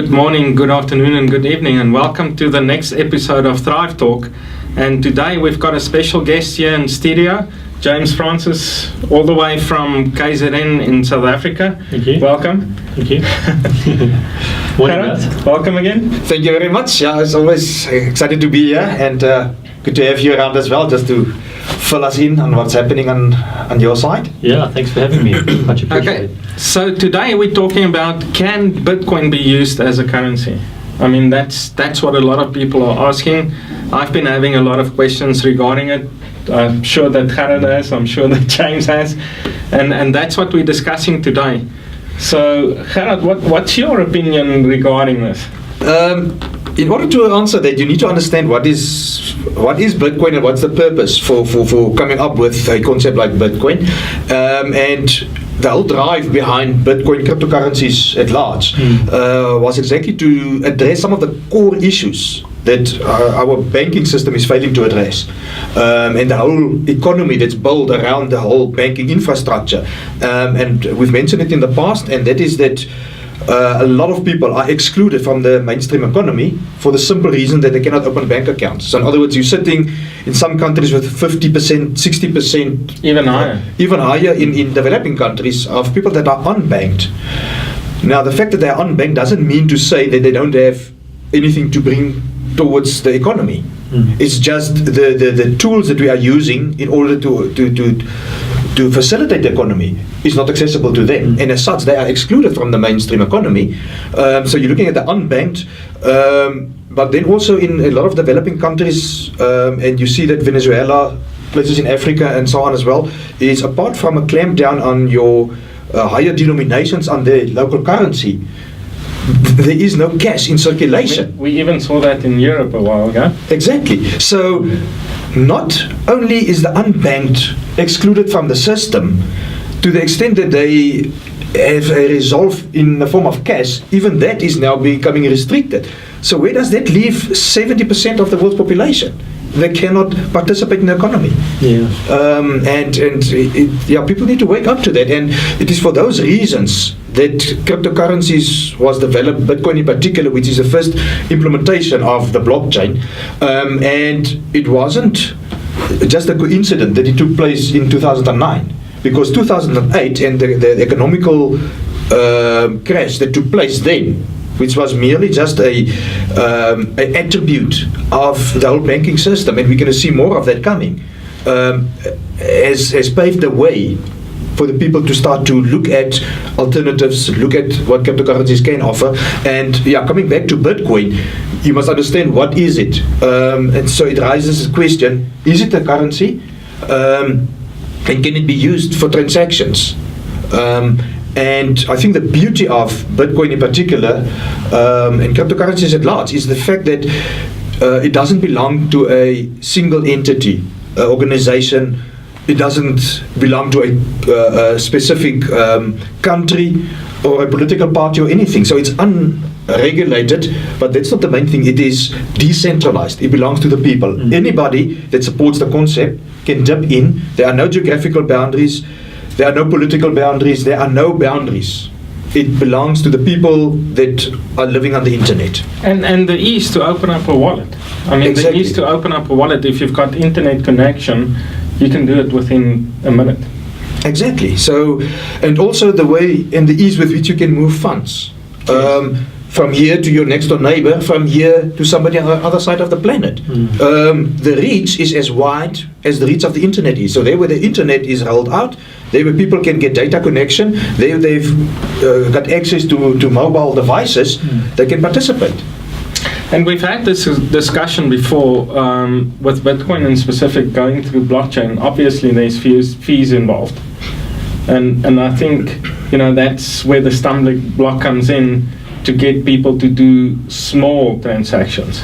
Good morning, good afternoon, and good evening, and welcome to the next episode of Thrive Talk. And today we've got a special guest here in studio, James Francis, all the way from KZN in South Africa. Thank you. Welcome. Thank you. Gerard, welcome again. Thank you very much. Yeah, it's always excited to be here, and good to have you around as well, just to fill us in on what's happening on your side. Yeah, thanks for having me. Much appreciated. Okay, so today we're talking about, can Bitcoin be used as a currency? I mean, that's what a lot of people are asking. I've been having a lot of questions regarding it. I'm sure that Gerard has, I'm sure that James has, and that's what we're discussing today. So, Gerard, what's your opinion regarding this? In order to answer that, you need to understand what is Bitcoin and what's the purpose for coming up with a concept like Bitcoin, and the whole drive behind Bitcoin cryptocurrencies at large was exactly to address some of the core issues that our banking system is failing to address, and the whole economy that's built around the whole banking infrastructure. And we've mentioned it in the past, and that is that a lot of people are excluded from the mainstream economy for the simple reason that they cannot open bank accounts. So in other words, you're sitting in some countries with 50%, 60%, even higher in developing countries of people that are unbanked. Now, the fact that they're unbanked doesn't mean to say that they don't have anything to bring towards the economy. It's just the tools that we are using in order to facilitate the economy is not accessible to them, and as such they are excluded from the mainstream economy. So you're looking at the unbanked, but then also in a lot of developing countries, and you see that Venezuela, places in Africa and so on as well, is apart from a clampdown on your higher denominations on their local currency, there is no cash in circulation. We even saw that in Europe a while ago. Exactly. So not only is the unbanked excluded from the system to the extent that they have a resolve in the form of cash, even that is now becoming restricted. So where does that leave 70% of the world's population? They cannot participate in the economy. Yeah. People need to wake up to that, and it is for those reasons that cryptocurrencies was developed, Bitcoin in particular, which is the first implementation of the blockchain, and it wasn't just a coincidence that it took place in 2009, because 2008 and the economical crash that took place then, which was merely just an attribute of the whole banking system, and we're going to see more of that coming, has paved the way for the people to start to look at alternatives, look at what cryptocurrencies can offer. And coming back to Bitcoin, you must understand what is it. And so it raises a question, is it a currency? And can it be used for transactions? And I think the beauty of Bitcoin in particular, and cryptocurrencies at large, is the fact that it doesn't belong to a single entity, organization. It doesn't belong to a specific country or a political party or anything. So it's unregulated, but that's not the main thing. It is decentralized. It belongs to the people. Anybody that supports the concept can dip in. There are no geographical boundaries. There are no political boundaries. There are no boundaries. It belongs to the people that are living on the internet. And the ease to open up a wallet. I mean, Exactly. The ease to open up a wallet, if you've got internet connection, you can do it within a minute. Exactly. So, and also the way and the ease with which you can move funds. From here to your next door neighbor, from here to somebody on the other side of the planet. The reach is as wide as the reach of the internet is. So there where the internet is rolled out, there where people can get data connection, there they've got access to mobile devices, they can participate. And we've had this discussion before with Bitcoin in specific going through blockchain. Obviously there's fees involved. And I think, that's where the stumbling block comes in, to get people to do small transactions.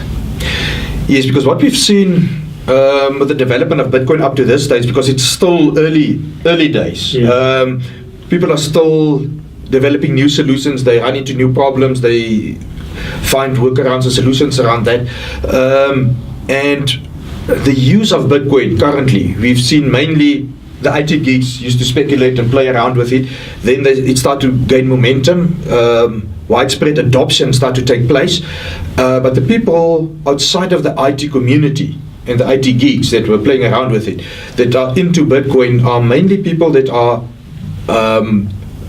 Yes, because what we've seen with the development of Bitcoin up to this stage, because it's still early days. Yeah. People are still developing new solutions. They run into new problems. They find workarounds and solutions around that. And the use of Bitcoin currently, we've seen mainly the IT geeks used to speculate and play around with it. Then it started to gain momentum. widespread adoption start to take place. But the people outside of the IT community and the IT geeks that were playing around with it, that are into Bitcoin, are mainly people that are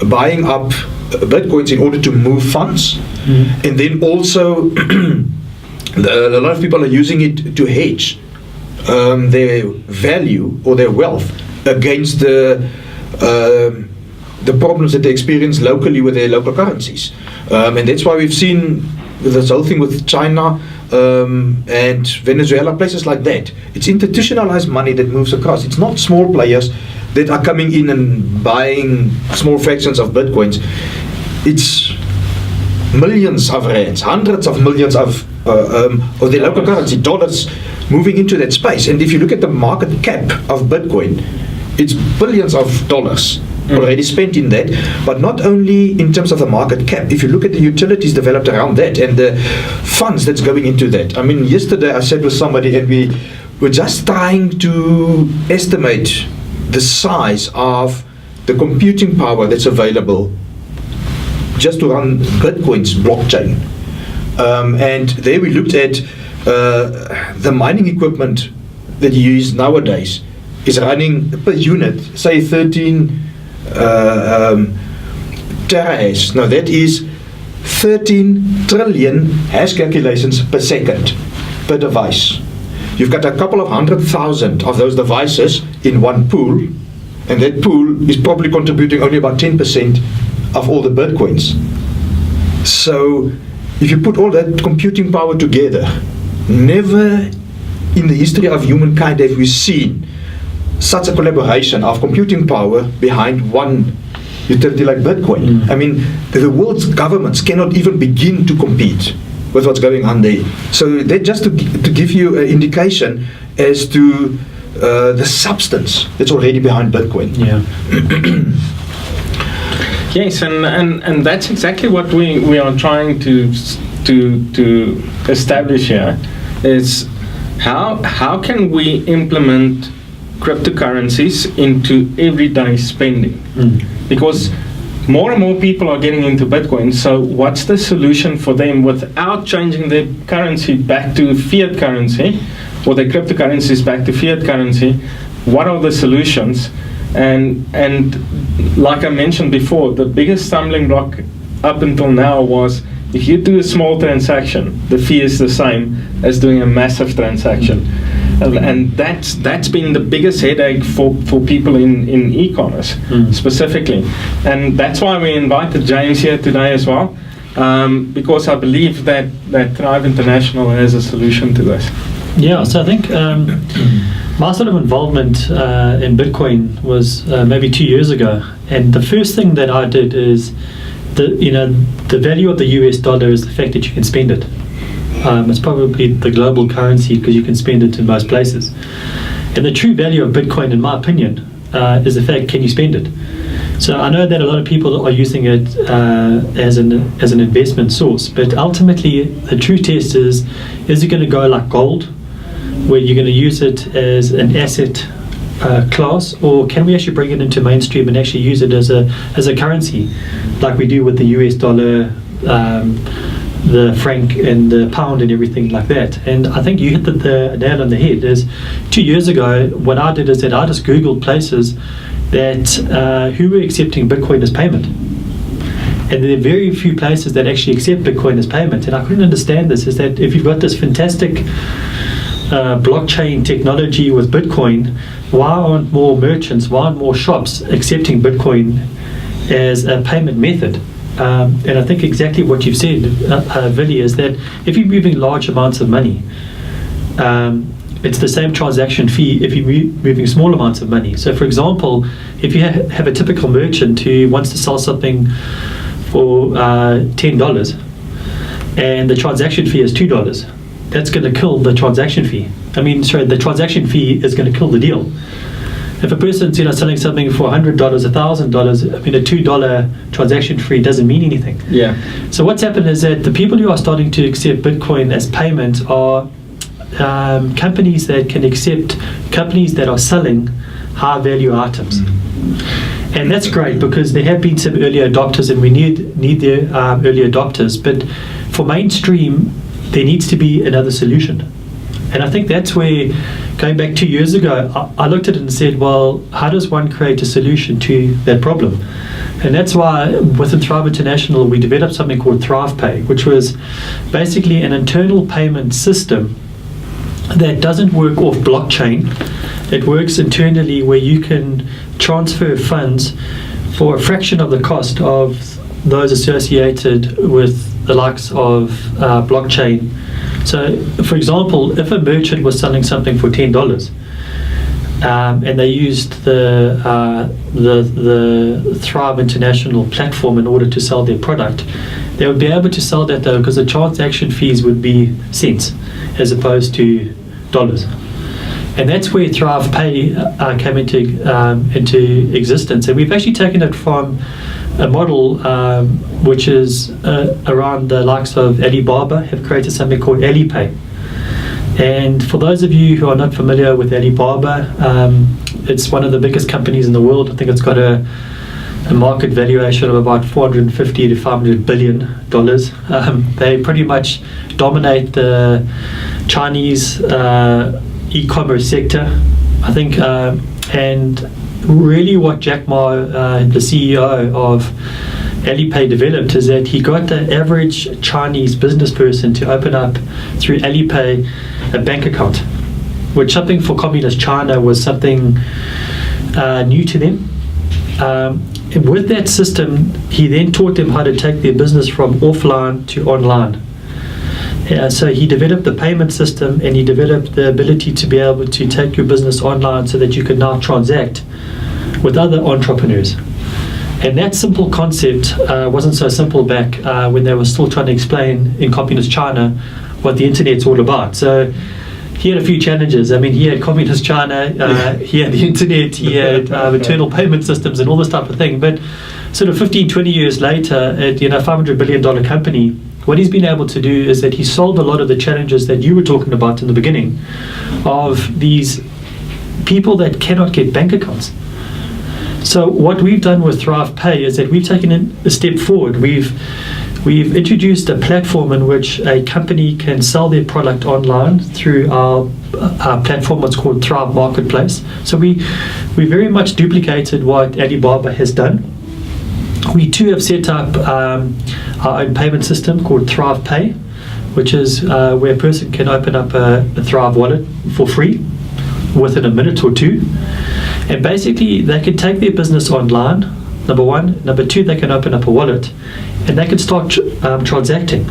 buying up Bitcoins in order to move funds. And then also a lot of people are using it to hedge their value or their wealth against the problems that they experience locally with their local currencies. And that's why we've seen this whole thing with China and Venezuela, places like that. It's institutionalized money that moves across. It's not small players that are coming in and buying small fractions of Bitcoins. It's millions of rands, hundreds of millions of their local currency, dollars, moving into that space. And if you look at the market cap of Bitcoin, it's billions of dollars already spent in that, but not only in terms of the market cap. If you look at the utilities developed around that and the funds that's going into that. I mean, yesterday I sat with somebody and we were just trying to estimate the size of the computing power that's available just to run Bitcoin's blockchain. And there we looked at the mining equipment that you use nowadays is running per unit, say 13 terahash. Now that is 13 trillion hash calculations per second per device. You've got a couple of 100,000 of those devices in one pool, and that pool is probably contributing only about 10% of all the Bitcoins. So if you put all that computing power together, never in the history of humankind have we seen such a collaboration of computing power behind one utility like Bitcoin. I mean, the world's governments cannot even begin to compete with what's going on there. So that just to give you an indication as to the substance that's already behind Bitcoin. Yeah. Yes, and that's exactly what we are trying to establish here, is how can we implement cryptocurrencies into everyday spending? Because more and more people are getting into Bitcoin, so what's the solution for them without changing their currency back to fiat currency, or their cryptocurrencies back to fiat currency? What are the solutions? And like I mentioned before, the biggest stumbling block up until now was if you do a small transaction, the fee is the same as doing a massive transaction. And that's been the biggest headache for people in e-commerce specifically. And that's why we invited James here today as well, because I believe that Thrive International has a solution to this. Yeah, so I think my sort of involvement in Bitcoin was maybe 2 years ago, and the first thing that I did is the value of the US dollar is the fact that you can spend it. It's probably the global currency because you can spend it in most places. And the true value of Bitcoin, in my opinion, is the fact, can you spend it? So I know that a lot of people are using it as an investment source, but ultimately the true test is it going to go like gold, where you're going to use it as an asset class, or can we actually bring it into mainstream and actually use it as a currency, like we do with the US dollar, the franc and the pound and everything like that? And I think you hit the nail on the head. Is 2 years ago, what I did is that I just Googled places that who were accepting Bitcoin as payment. And there are very few places that actually accept Bitcoin as payment. And I couldn't understand this, is that if you've got this fantastic blockchain technology with Bitcoin, why aren't more merchants, why aren't more shops accepting Bitcoin as a payment method? And I think exactly what you've said, Vili, is that if you're moving large amounts of money, it's the same transaction fee if you're moving small amounts of money. So for example, if you have a typical merchant who wants to sell something for $10 and the transaction fee is $2, that's going to kill the transaction fee. The transaction fee is going to kill the deal. If a person's selling something for $100, $1,000, a $2 transaction fee doesn't mean anything. Yeah. So what's happened is that the people who are starting to accept Bitcoin as payment are companies that can accept companies that are selling high value items. And that's great because there have been some early adopters, and we need the early adopters. But for mainstream, there needs to be another solution. And I think that's where, going back 2 years ago, I looked at it and said, well, how does one create a solution to that problem? And that's why within Thrive International, we developed something called Thrive Pay, which was basically an internal payment system that doesn't work off blockchain. It works internally where you can transfer funds for a fraction of the cost of those associated with the likes of blockchain. So, for example, if a merchant was selling something for $10 and they used the Thrive International platform in order to sell their product, they would be able to sell that though because the transaction fees would be cents as opposed to dollars. And that's where Thrive Pay came into existence. And we've actually taken it from a model which is around the likes of Alibaba have created something called Alipay. And for those of you who are not familiar with Alibaba, it's one of the biggest companies in the world. I think it's got a market valuation of about $450 to $500 billion. They pretty much dominate the Chinese e-commerce sector, I think, and really what Jack Ma, the CEO of Alipay, developed is that he got the average Chinese business person to open up through Alipay a bank account, which something for communist China was something new to them. And with that system, he then taught them how to take their business from offline to online. So he developed the payment system, and he developed the ability to be able to take your business online so that you can now transact with other entrepreneurs. And that simple concept wasn't so simple back when they were still trying to explain in communist China what the internet's all about. So he had a few challenges. I mean, he had communist China, he had the internet, he had internal payment systems and all this type of thing. But sort of 15, 20 years later, at $500 billion company, what he's been able to do is that he solved a lot of the challenges that you were talking about in the beginning of these people that cannot get bank accounts. So what we've done with Thrive Pay is that we've taken a step forward. We've introduced a platform in which a company can sell their product online through our platform, what's called Thrive Marketplace. So we very much duplicated what Alibaba has done. We too have set up our own payment system called Thrive Pay, which is where a person can open up a Thrive wallet for free within a minute or two. And basically, they can take their business online, number one. Number two, they can open up a wallet and they can start transacting.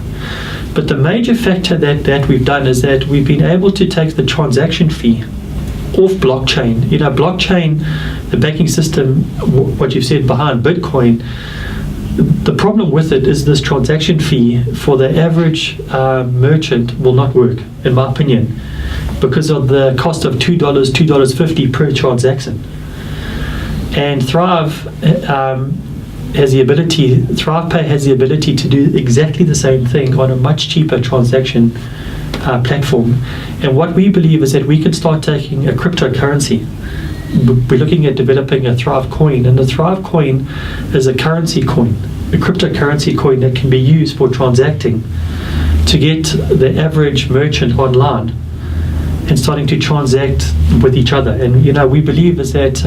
But the major factor that we've done is that we've been able to take the transaction fee off blockchain. Blockchain, the banking system, what you've said behind Bitcoin, the problem with it is this transaction fee for the average merchant will not work, in my opinion, because of the cost of $2, $2.50 per transaction. And Thrive has the ability, Thrive Pay has the ability to do exactly the same thing on a much cheaper transaction platform. And what we believe is that we can start taking a cryptocurrency. We're looking at developing a Thrive coin, and the Thrive coin is a currency coin, a cryptocurrency coin that can be used for transacting to get the average merchant online and starting to transact with each other. And we believe is that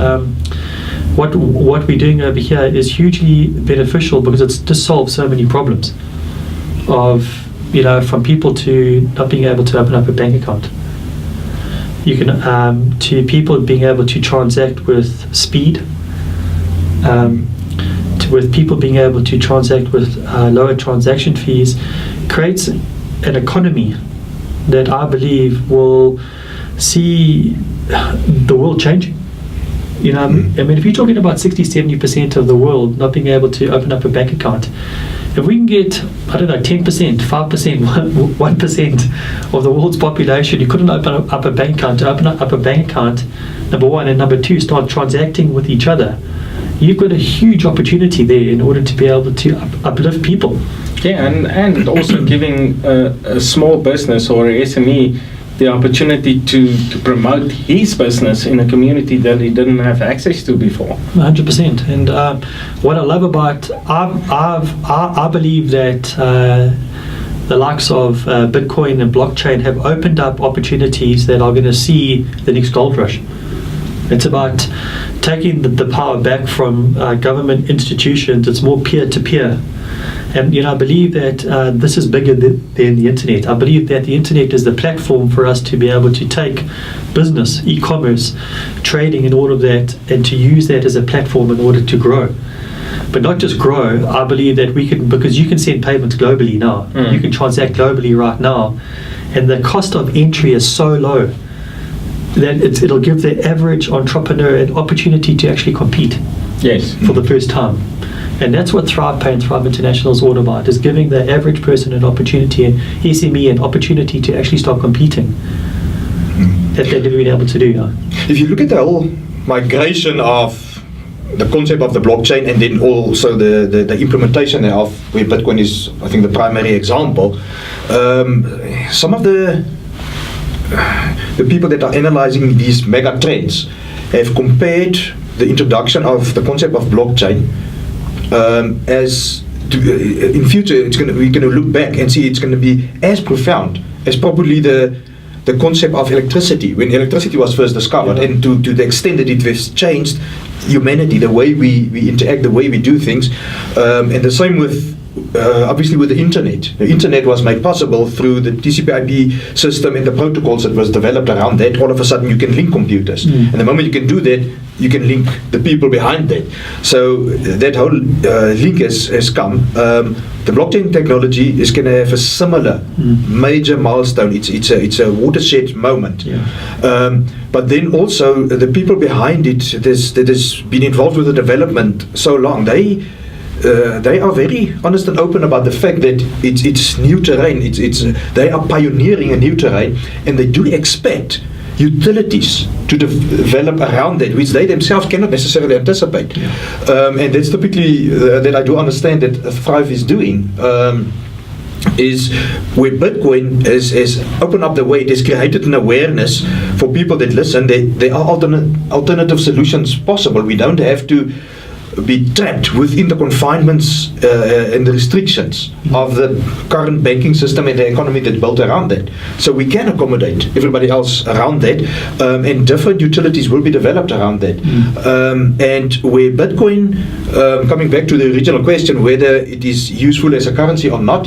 what we're doing over here is hugely beneficial because it's just solved so many problems of from people to not being able to open up a bank account. You can to people being able to transact with speed, with people being able to transact with lower transaction fees, creates an economy that I believe will see the world changing. I mean, if you're talking about 60-70% of the world not being able to open up a bank account, if we can get, 10%, 5%, 1% of the world's population who couldn't open up a bank account, to open up a bank account, number one, and number two, start transacting with each other, you've got a huge opportunity there in order to be able to uplift people. Yeah, and also giving a small business or a SME the opportunity to promote his business in a community that he didn't have access to before. 100%. And what I love about, I believe that the likes of Bitcoin and blockchain have opened up opportunities that are going to see the next gold rush. It's about taking the power back from government institutions. It's more peer-to-peer. And I believe that this is bigger than the internet. I believe that the internet is the platform for us to be able to take business, e-commerce, trading, and all of that, and to use that as a platform in order to grow. But not just grow. I believe that we can, because you can send payments globally now. You can transact globally right now, and the cost of entry is so low that it'll give the average entrepreneur an opportunity to actually compete. Yes. For the first time. And that's what Thrive Pay and Thrive International is all about, is giving the average person an opportunity, an SME, an opportunity to actually start competing that they've never been able to do. If you look at the whole migration of the concept of the blockchain and then also the implementation of where Bitcoin is, I think, the primary example, some of the people that are analyzing these mega trends have compared the introduction of the concept of blockchain as in future we're going to look back and see it's going to be as profound as probably the concept of electricity, when electricity was first discovered, and to the extent that it has changed humanity, the way we interact, the way we do things, and the same with obviously with the internet. The internet was made possible through the TCP/IP system and the protocols that was developed around that. All of a sudden you can link computers, and the moment you can do that, you can link the people behind that. So that whole link has come. The blockchain technology is going to have a similar major milestone. It's a watershed moment. But then also the people behind it that has been involved with the development so long, they are very honest and open about the fact that it's new terrain. They are pioneering a new terrain, and they do expect utilities to develop around that, which they themselves cannot necessarily anticipate. And that's typically that I do understand that Thrive is doing. Is where Bitcoin has opened up the way, it has created an awareness for people that listen. There are alternative solutions possible. We don't have to be trapped within the confinements and the restrictions of the current banking system and the economy that's built around that. So we can accommodate everybody else around that, and different utilities will be developed around that. And where Bitcoin, coming back to the original question, whether it is useful as a currency or not,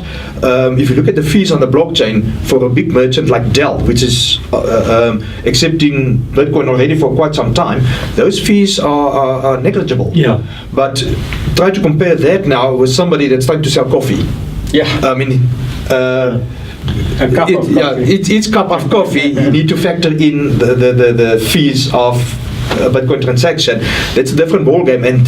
if you look at the fees on the blockchain for a big merchant like Dell, which is accepting Bitcoin already for quite some time, those fees are negligible. But try to compare that now with somebody that's trying to sell coffee. I mean, A cup of coffee. Each cup of coffee, you need to factor in the fees of a Bitcoin transaction. That's a different ballgame, and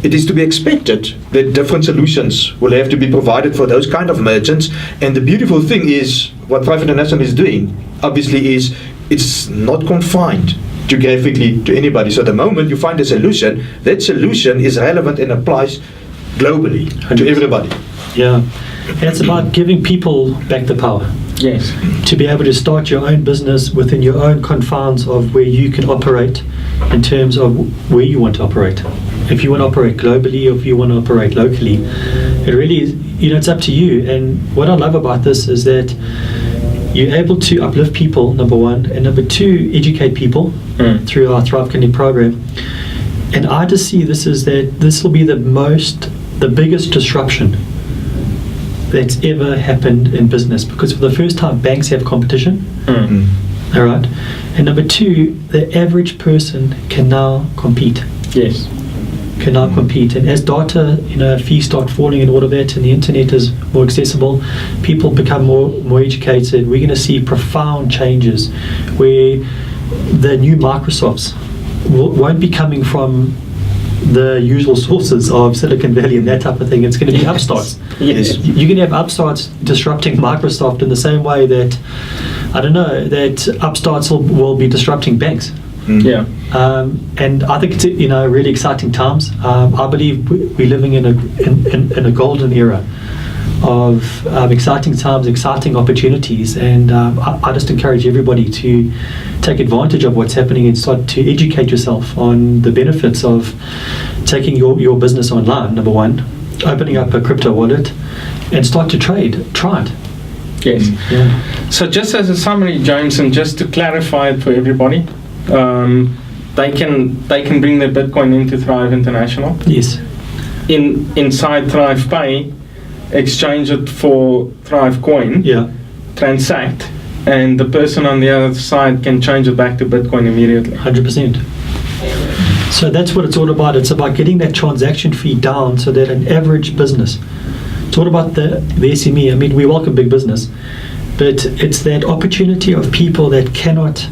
it is to be expected that different solutions will have to be provided for those kind of merchants. And the beautiful thing is, what Thrive International is doing, obviously, is it's not confined geographically to anybody. So the moment you find a solution, that solution is relevant and applies globally to everybody. And it's about giving people back the power. Yes. To be able to start your own business within your own confines of where you can operate in terms of where you want to operate. If you want to operate globally or if you want to operate locally, it really is, it's up to you. And what I love about this is that you're able to uplift people, number one, and number two, educate people through our Thrive Connect program. And I just see this will be the biggest disruption that's ever happened in business, because for the first time banks have competition. All right, and number two, the average person can now compete. Can now compete, and as data, fees start falling and all of that, and the internet is more accessible, people become more educated. We're going to see profound changes where the new Microsofts won't be coming from the usual sources of Silicon Valley and that type of thing. It's going to be upstarts. You're going to have upstarts disrupting Microsoft in the same way that, that upstarts will be disrupting banks. And I think it's really exciting times. I believe we're living in a golden era exciting times, exciting opportunities, and I just encourage everybody to take advantage of what's happening and start to educate yourself on the benefits of taking your business online, number one, opening up a crypto wallet, and start to trade. Try it. Yes. Yeah. So just as a summary, James, and just to clarify it for everybody, they can bring their Bitcoin into Thrive International. Yes. Inside Thrive Pay, exchange it for Thrive Coin, Yeah. transact, and the person on the other side can change it back to Bitcoin immediately. 100%. So that's what it's all about. It's about getting that transaction fee down so that an average business, it's all about the SME. I mean, we welcome big business, but it's that opportunity of people that cannot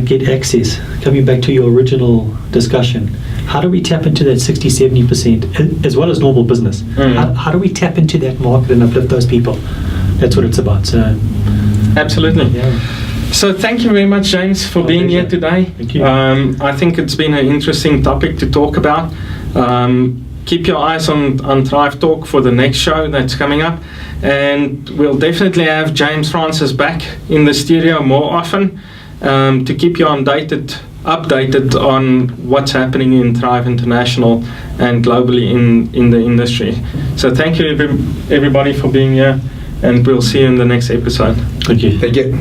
get access. Coming back to your original discussion, how do we tap into that 60-70% as well as normal business? How do we tap into that market and uplift those people? That's what it's about. So, Absolutely. yeah. So thank you very much, James, for being here today. Thank you. I think it's been an interesting topic to talk about. Keep your eyes on Thrive Talk for the next show that's coming up. And we'll definitely have James Francis back in the studio more often to keep you updated on what's happening in Thrive International and globally in the industry. So thank you everybody for being here, and we'll see you in the next episode. Thank you. Thank you.